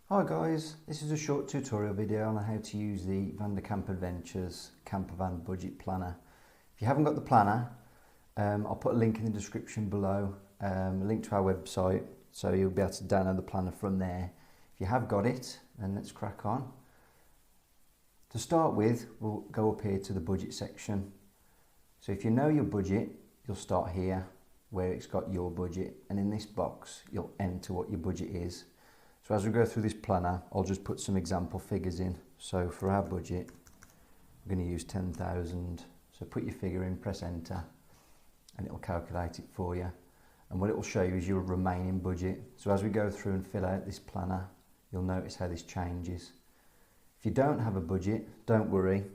Hi guys, this is a short tutorial video on how to use the Van der Kamp Adventures Campervan Budget Planner. If you haven't got the planner, I'll put a link in the description below, a link to our website, so you'll be able to download the planner from there. If you have got it, then let's crack on. To start with, we'll go up here to the budget section. So if you know your budget, you'll start here where it's got your budget, and in this box you'll enter what your budget is. So as we go through this planner, I'll just put some example figures in. So for our budget, we're going to use 10,000. So put your figure in, press enter, and it'll calculate it for you. And what it will show you is your remaining budget. So as we go through and fill out this planner, you'll notice how this changes. If you don't have a budget, don't worry,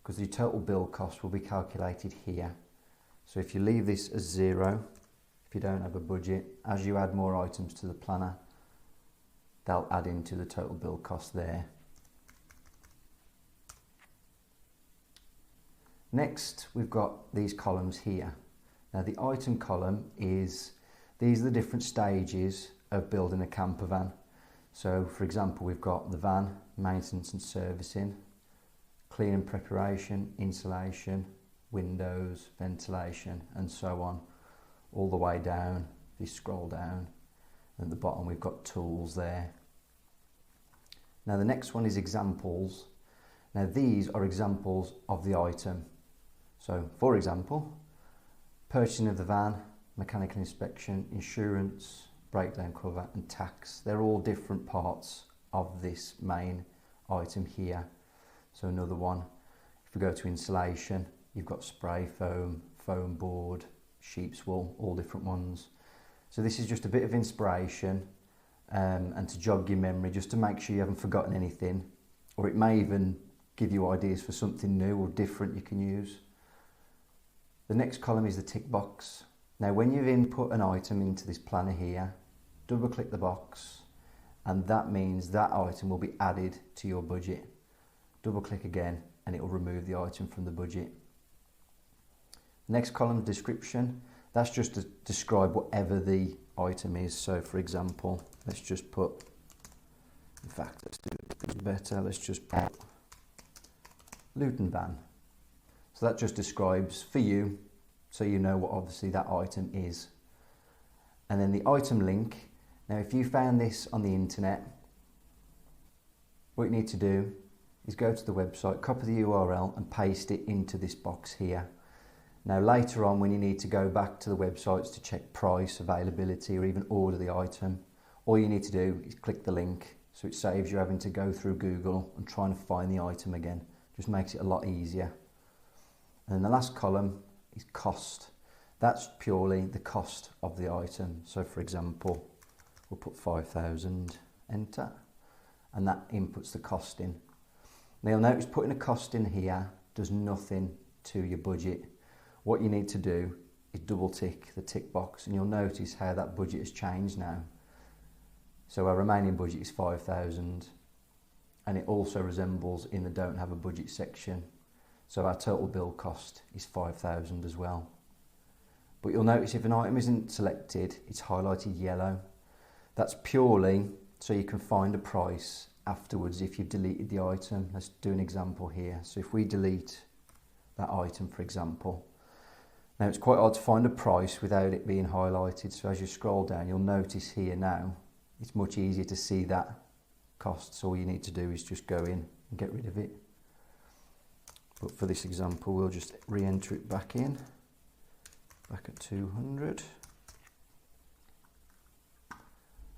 because the total bill cost will be calculated here. So if you leave this as 0, if you don't have a budget, as you add more items to the planner, they'll add into the total bill cost there. Next, we've got these columns here. Now the item column these are the different stages of building a camper van. So for example, we've got the van, maintenance and servicing, clean and preparation, insulation, windows, ventilation, and so on, all the way down. If you scroll down, at the bottom we've got tools there. Now the next one is examples. Now these are examples of the item. So for example, purchasing of the van, mechanical inspection, insurance, breakdown cover and tax. They're all different parts of this main item here. So another one, if we go to insulation, you've got spray foam, foam board, sheep's wool, all different ones. So this is just a bit of inspiration and to jog your memory, just to make sure you haven't forgotten anything, or it may even give you ideas for something new or different you can use. The next column is the tick box. Now when you've input an item into this planner here, double click the box, and that means that item will be added to your budget. Double click again and it will remove the item from the budget. Next column, description. That's just to describe whatever the item is. So for example, let's just put, in fact, let's do it better. Let's just put Luton van. So that just describes for you, so you know what obviously that item is. And then the item link. Now, if you found this on the internet, what you need to do is go to the website, copy the URL and paste it into this box here. Now later on, when you need to go back to the websites to check price, availability, or even order the item, all you need to do is click the link, so it saves you having to go through Google and trying to find the item again. Just makes it a lot easier. And then the last column is cost. That's purely the cost of the item. So for example, we'll put 5,000, enter, and that inputs the cost in. Now you'll notice putting a cost in here does nothing to your budget. What you need to do is double tick the tick box, and you'll notice how that budget has changed now. So our remaining budget is 5,000, and it also resembles in the don't have a budget section. So our total bill cost is 5,000 as well. But you'll notice if an item isn't selected, it's highlighted yellow. That's purely so you can find a price afterwards if you've deleted the item. Let's do an example here. So if we delete that item, for example, now it's quite hard to find a price without it being highlighted. So as you scroll down, you'll notice here now, it's much easier to see that cost. So all you need to do is just go in and get rid of it. But for this example, we'll just re-enter it back in, back at 200.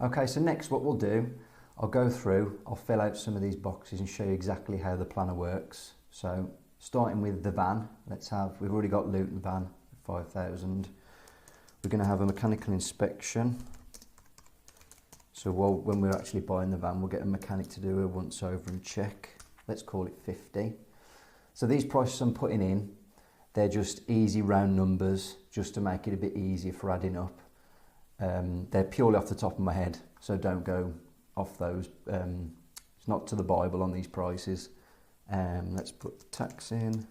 Okay, so next what we'll do, I'll go through, I'll fill out some of these boxes and show you exactly how the planner works. So starting with the van, we've already got Luton van, 5,000. We're going to have a mechanical inspection. So when we're actually buying the van, we'll get a mechanic to do a once over and check. Let's call it 50. So these prices I'm putting in, they're just easy round numbers, just to make it a bit easier for adding up. They're purely off the top of my head, so don't go off those. It's not to the Bible on these prices. Let's put tax in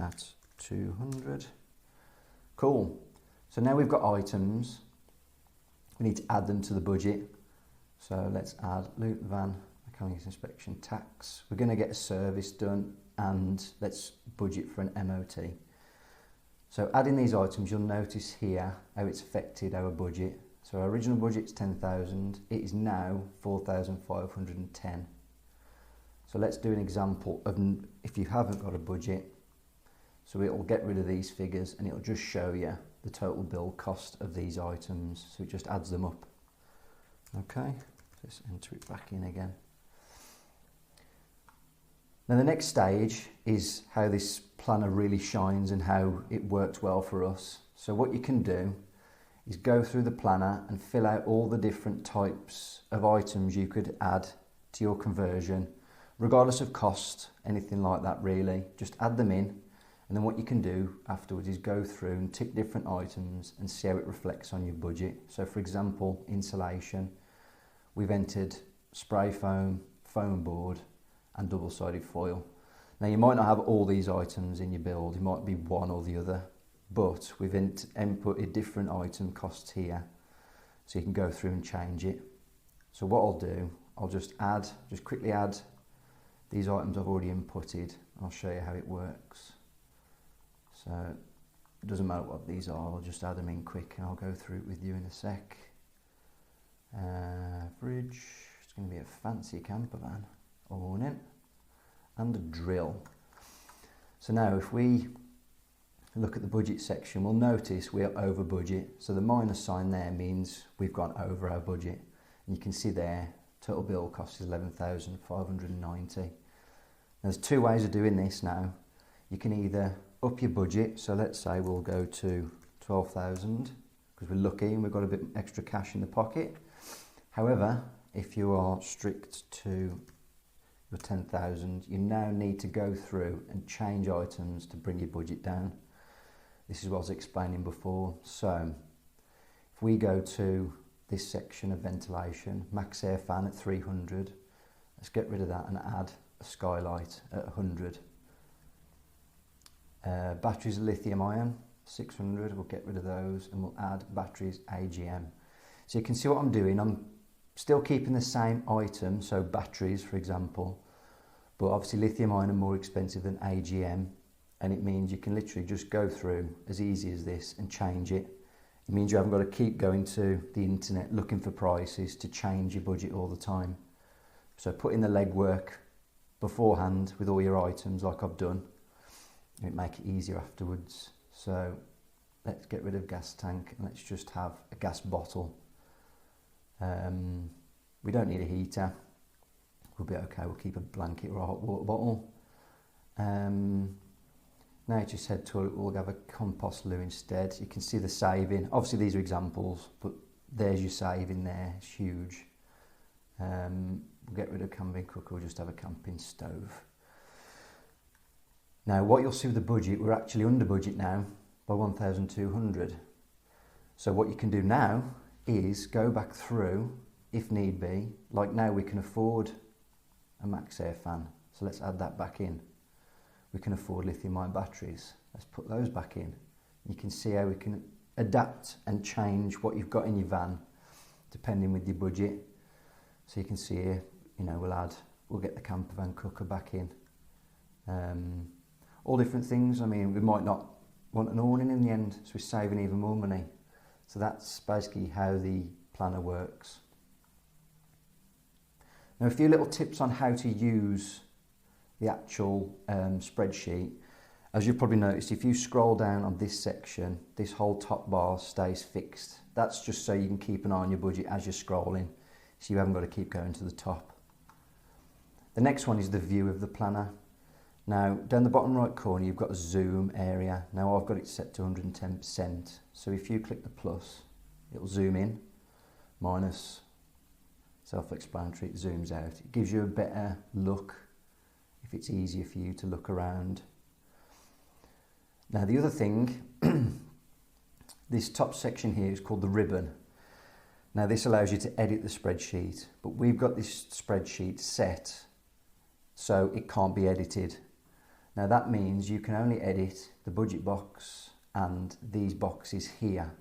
at 200. Cool. So now we've got items. We need to add them to the budget. So let's add loot van, mechanics inspection, tax. We're going to get a service done, and let's budget for an MOT. So adding these items, you'll notice here how it's affected our budget. So our original budget's 10,000, it is now 4,510. So let's do an example of if you haven't got a budget. So it'll get rid of these figures and it'll just show you the total bill cost of these items. So it just adds them up. Okay, just enter it back in again. Now the next stage is how this planner really shines and how it works well for us. So what you can do is go through the planner and fill out all the different types of items you could add to your conversion, regardless of cost, anything like that really. Just add them in, and then what you can do afterwards is go through and tick different items and see how it reflects on your budget. So for example, insulation, we've entered spray foam, foam board and double-sided foil. Now you might not have all these items in your build, it might be one or the other, but we've inputted different item costs here, so you can go through and change it. So what I'll do, I'll just quickly add these items I've already inputted. I'll show you how it works. So it doesn't matter what these are, I'll just add them in quick and I'll go through it with you in a sec. Fridge, it's going to be a fancy camper van, awning, and a drill. So now if we look at the budget section, we'll notice we're over budget. So the minus sign there means we've gone over our budget. And you can see there, total bill cost is 11,590. There's two ways of doing this now. You can either up your budget, so let's say we'll go to 12,000 because we're lucky and we've got a bit extra cash in the pocket. However, if you are strict to your 10,000, you now need to go through and change items to bring your budget down. This is what I was explaining before. So if we go to this section of ventilation, max air fan at 300, let's get rid of that and add a skylight at 100. Batteries are lithium ion, 600, we'll get rid of those and we'll add batteries AGM. So you can see what I'm doing, I'm still keeping the same item, so batteries for example, but obviously lithium ion are more expensive than AGM, and it means you can literally just go through as easy as this and change it. It means you haven't got to keep going to the internet looking for prices to change your budget all the time. So put in the legwork beforehand with all your items like I've done, and it make it easier afterwards. So let's get rid of gas tank and let's just have a gas bottle. We don't need a heater, we'll be okay, we'll keep a blanket or a hot water bottle. Nature's Head toilet, we'll have a compost loo instead. You can see the saving. Obviously these are examples, but there's your saving there, it's huge. We'll get rid of camping cooker, we'll just have a camping stove. Now what you'll see with the budget, we're actually under budget now by 1,200. So what you can do now is go back through, if need be, like now we can afford a max air fan, so let's add that back in. We can afford lithium ion batteries, let's put those back in. You can see how we can adapt and change what you've got in your van depending with your budget. So you can see here, you know, we'll get the campervan cooker back in. All different things. I mean, we might not want an awning in the end, so we're saving even more money. So that's basically how the planner works. Now a few little tips on how to use the actual spreadsheet. As you've probably noticed, if you scroll down on this section, this whole top bar stays fixed. That's just so you can keep an eye on your budget as you're scrolling, so you haven't got to keep going to the top. The next one is the view of the planner. Now down the bottom right corner you've got a zoom area. Now I've got it set to 110%, so if you click the plus it'll zoom in, minus, self-explanatory, it zooms out. It gives you a better look if it's easier for you to look around. Now the other thing, this top section here is called the ribbon. Now this allows you to edit the spreadsheet, but we've got this spreadsheet set so it can't be edited. Now that means you can only edit the budget box and these boxes here.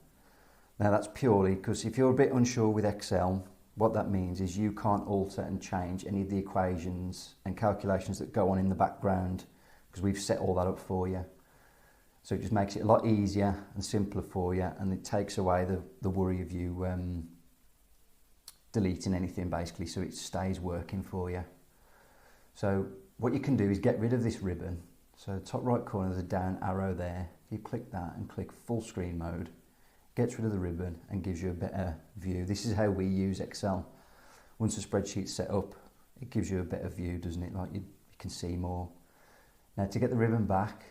Now that's purely because if you're a bit unsure with Excel, what that means is you can't alter and change any of the equations and calculations that go on in the background, because we've set all that up for you. So it just makes it a lot easier and simpler for you, and it takes away the worry of you deleting anything, basically, so it stays working for you. So what you can do is get rid of this ribbon. So top right corner, there's a down arrow there. If you click that and click full screen mode, it gets rid of the ribbon and gives you a better view. This is how we use Excel. Once the spreadsheet's set up, it gives you a better view, doesn't it? Like you can see more. Now to get the ribbon back,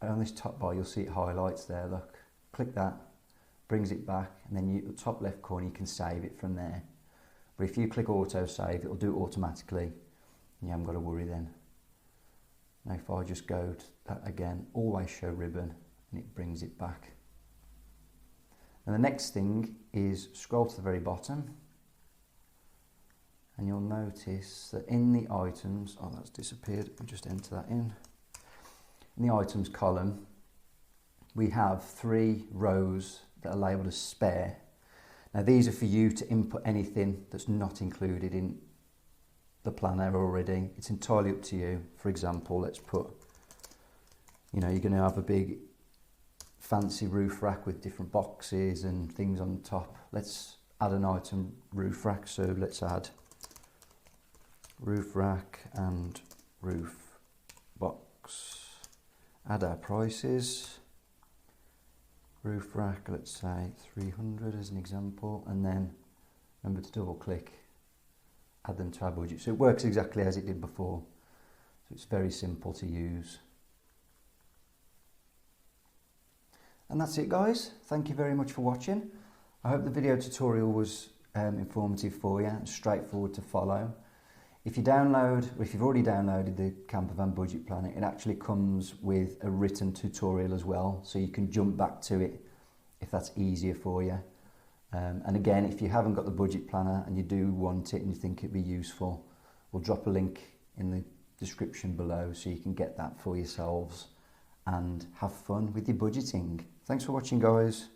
on this top bar you'll see it highlights there, look. Click that, brings it back, and then the top left corner you can save it from there. But if you click auto save, it'll do it automatically, and you haven't got to worry then. Now if I just go to that again, always show ribbon, and it brings it back. And the next thing is scroll to the very bottom, and you'll notice that in the items, oh that's disappeared, I'll just enter that in. In the items column, we have 3 rows that are labelled as spare. Now these are for you to input anything that's not included in the planner already. It's entirely up to you. For example, let's put, you know, you're going to have a big fancy roof rack with different boxes and things on the top. Let's add an item roof rack, so let's add roof rack and roof box. Add our prices. Roof rack, let's say 300 as an example, and then remember to double click, add them to our budget. So it works exactly as it did before. So it's very simple to use. And that's it, guys. Thank you very much for watching. I hope the video tutorial was informative for you and straightforward to follow. If you download, or if you've already downloaded the Campervan budget planner, it actually comes with a written tutorial as well, so you can jump back to it if that's easier for you. And again, if you haven't got the budget planner and you do want it and you think it'd be useful, we'll drop a link in the description below so you can get that for yourselves and have fun with your budgeting. Thanks for watching, guys.